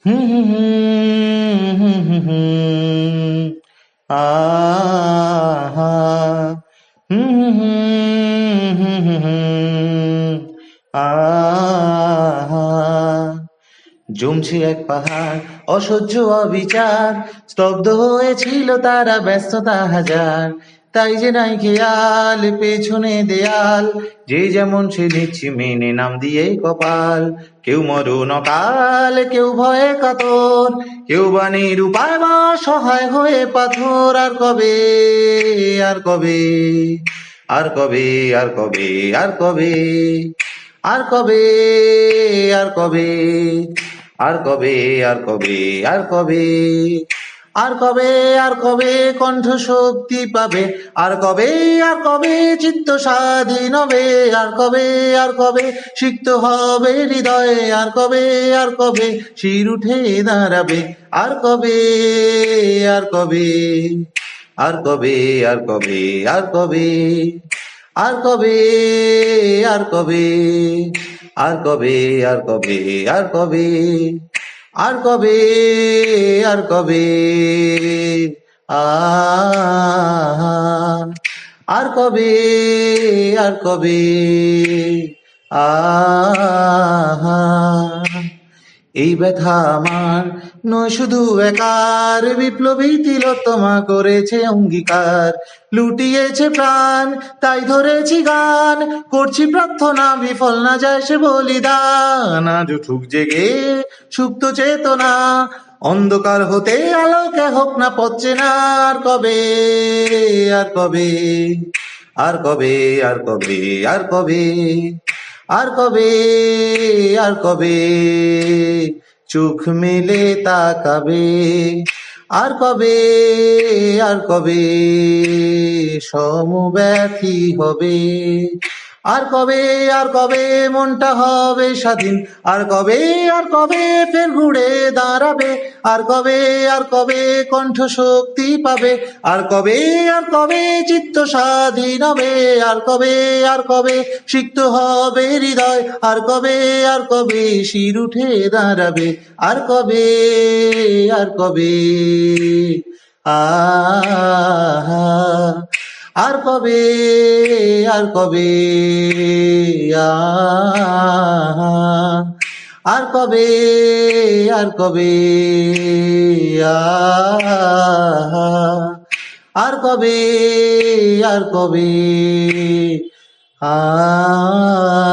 হুম হুম হুম হুম হুম হুম। আহা হুম হুম হুম হুম হুম। আহা জমছে এক পাহাড়, অসহ্য অবিচার, স্তব্ধ হয়েছিল তারা, ব্যস্ততা হাজার। তাই যে নাই খেয়াল, পেছনে দেয়াল, যে যেমন সে নিচ্ছে মেনে নাম দিয়ে কপাল। কেউ মরণ অকাল, কেউ ভয়ে কাতর, কেউ বা নিরুপায় বা সহায় হয়ে পাথর। আর কবে, আর কবে, আর কবে, আর কবে, আর কবে, আর কবে, আর কবে, আর কবে, আর কবে, আর কবে, আর কবে, আর কবে কণ্ঠ শক্তি পাবে, আর কবে, আর কবে চিত্ত স্বাধীন হবে, আর কবে, আর কবে সিক্ত হবে হৃদয়ে, আর কবে, আর কবে শির উঠে দাঁড়াবে, আর কবে, আর কবে, আর কবে, আর কবে, আর কবে, আর কবে, আর কবে, আর কবে, আর কবে, আর কবে, আর কবে, আর কবে, আহা আর কবে, আর কবে, আহা এই ব্যথা আমার নয় শুধু একার, বিপ্লবী তিলোত্তমা করেছে অঙ্গীকার, লুটিয়েছে প্রাণ তাই ধরেছি গান, করছি প্রার্থনা বিফল না যায় সে বলিদান। আজ উঠুক জেগে সুপ্ত চেতনা, অন্ধকার হতে আলোকে হোক না পচ্ছে না। আর কবে, আর কবে, আর কবে, আর কবে, আর কবে, আর কবে, আর কবে চোখ মেলে তাকাবে, আর কবে, আর কবে সমব্যথী হবে, আর কবে, আর কবে মনটা হবে স্বাধীন, আর কবে, আর কবে ফের ঘুরে দাঁড়াবে, আর কবে, আর কবে কণ্ঠ শক্তি পাবে, আর কবে, আর কবে চিত্ত স্বাধীন হবে, আর কবে, আর কবে সিক্ত হবে হৃদয়, আর কবে, আর কবে শির উঠে দাঁড়াবে, আর কবে, আর কবে, আহা আর কবে, আর কবে, আহা আর কবে, আর কবে, আহা আর কবে, আর কবে, আহা